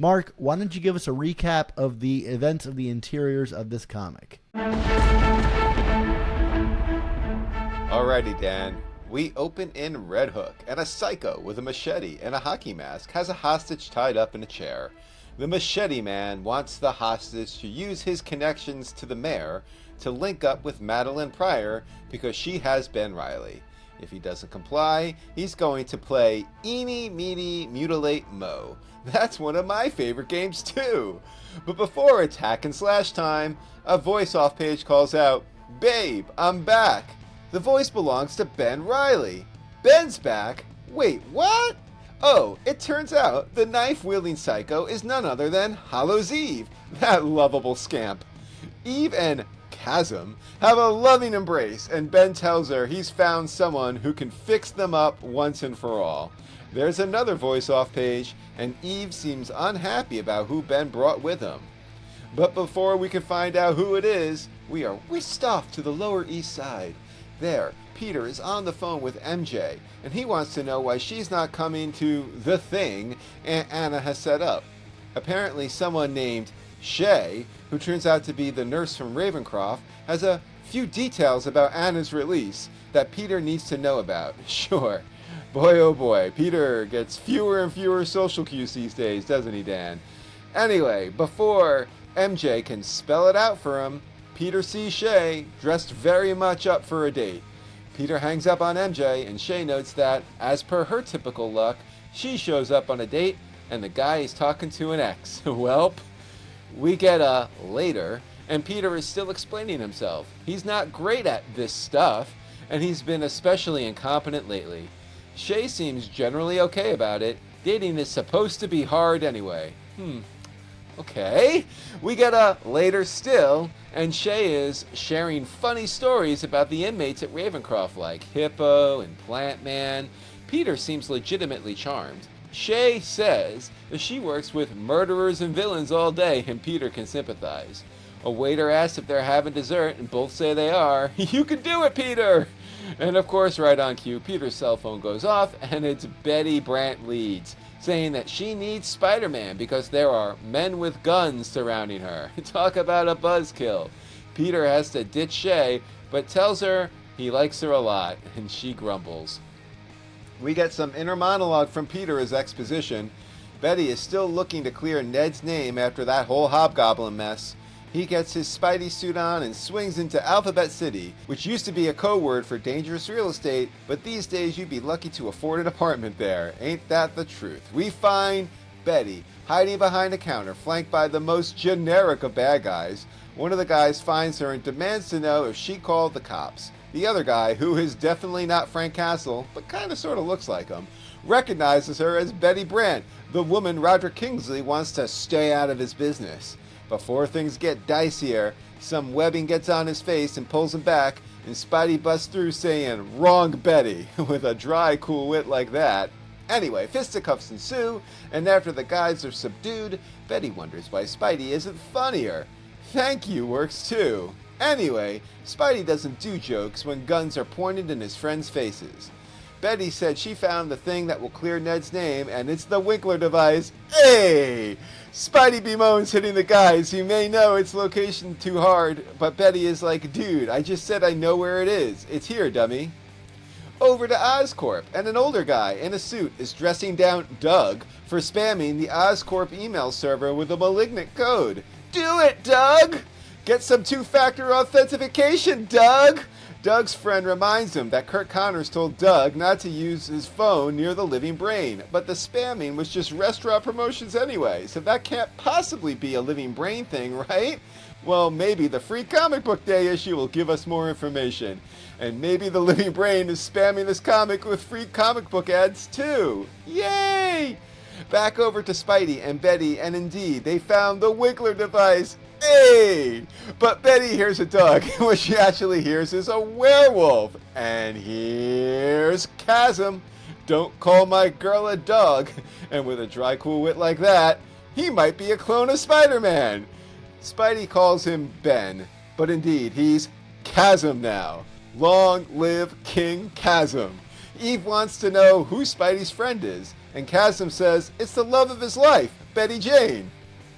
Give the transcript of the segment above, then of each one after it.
Mark, why don't you give us a recap of the events of the interiors of this comic? Alrighty, Dan. We open in Red Hook, and a psycho with a machete and a hockey mask has a hostage tied up in a chair. The machete man wants the hostage to use his connections to the mayor to link up with Madeline Pryor because she has Ben Reilly. If he doesn't comply, he's going to play Eeny, Meeny, Mutilate Mo. That's one of my favorite games too. But before it's hack and slash time, a voice-off page calls out, "Babe, I'm back." The voice belongs to Ben Reilly. Ben's back? Wait, what? Oh, it turns out the knife-wielding psycho is none other than Hallows Eve, that lovable scamp. Eve and Chasm have a loving embrace, and Ben tells her he's found someone who can fix them up once and for all. There's another voice-off page, and Eve seems unhappy about who Ben brought with him. But before we can find out who it is, we are whisked off to the Lower East Side. There, Peter is on the phone with MJ, and he wants to know why she's not coming to the thing Aunt Anna has set up. Apparently someone named Shay, who turns out to be the nurse from Ravencroft, has a few details about Anna's release that Peter needs to know about. Sure. Boy, oh boy, Peter gets fewer and fewer social cues these days, doesn't he, Dan? Anyway, before MJ can spell it out for him, Peter sees Shay dressed very much up for a date. Peter hangs up on MJ, and Shay notes that, as per her typical luck, she shows up on a date, and the guy is talking to an ex. Welp. We get a later, and Peter is still explaining himself. He's not great at this stuff, and he's been especially incompetent lately. Shay seems generally okay about it. Dating is supposed to be hard anyway. Okay. We get a later still, and Shay is sharing funny stories about the inmates at Ravencroft like Hippo and Plant Man. Peter seems legitimately charmed. Shay says that she works with murderers and villains all day, and Peter can sympathize. A waiter asks if they're having dessert, and both say they are. You can do it, Peter! And of course, right on cue, Peter's cell phone goes off, and it's Betty Brant Leeds, saying that she needs Spider-Man because there are men with guns surrounding her. Talk about a buzzkill. Peter has to ditch Shay, but tells her he likes her a lot, and she grumbles. We get some inner monologue from Peter as exposition. Betty is still looking to clear Ned's name after that whole hobgoblin mess. He gets his Spidey suit on and swings into Alphabet City, which used to be a code word for dangerous real estate, but these days you'd be lucky to afford an apartment there. Ain't that the truth? We find Betty hiding behind a counter, flanked by the most generic of bad guys. One of the guys finds her and demands to know if she called the cops. The other guy, who is definitely not Frank Castle, but kinda sorta looks like him, recognizes her as Betty Brant, the woman Roderick Kingsley wants to stay out of his business. Before things get dicier, some webbing gets on his face and pulls him back, and Spidey busts through saying, "Wrong Betty," with a dry, cool wit like that. Anyway, fisticuffs ensue, and after the guys are subdued, Betty wonders why Spidey isn't funnier. Thank you works too. Anyway, Spidey doesn't do jokes when guns are pointed in his friends' faces. Betty said she found the thing that will clear Ned's name, and it's the Winkler device. Hey! Spidey bemoans hitting the guys. He may know its location too hard, but Betty is like, "Dude, I just said I know where it is. It's here, dummy." Over to Oscorp, and an older guy in a suit is dressing down Doug for spamming the Oscorp email server with a malignant code. Do it, Doug! Get some two-factor authentication, Doug! Doug's friend reminds him that Kurt Connors told Doug not to use his phone near the living brain, but the spamming was just restaurant promotions anyway, so that can't possibly be a living brain thing, right? Well, maybe the free comic book day issue will give us more information. And maybe the living brain is spamming this comic with free comic book ads too. Yay! Back over to Spidey and Betty, and indeed, they found the Winkler device. Hey! But Betty hears a dog, and what she actually hears is a werewolf. And here's Chasm. Don't call my girl a dog. And with a dry, cool wit like that, he might be a clone of Spider-Man. Spidey calls him Ben, but indeed, he's Chasm now. Long live King Chasm. Eve wants to know who Spidey's friend is, and Chasm says it's the love of his life, Betty Jane.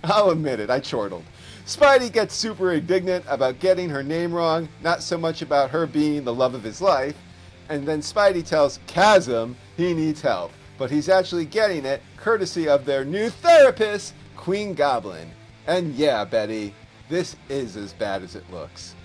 I'll admit it, I chortled. Spidey gets super indignant about getting her name wrong, not so much about her being the love of his life. And then Spidey tells Chasm he needs help, but he's actually getting it courtesy of their new therapist, Queen Goblin. And yeah, Betty, this is as bad as it looks.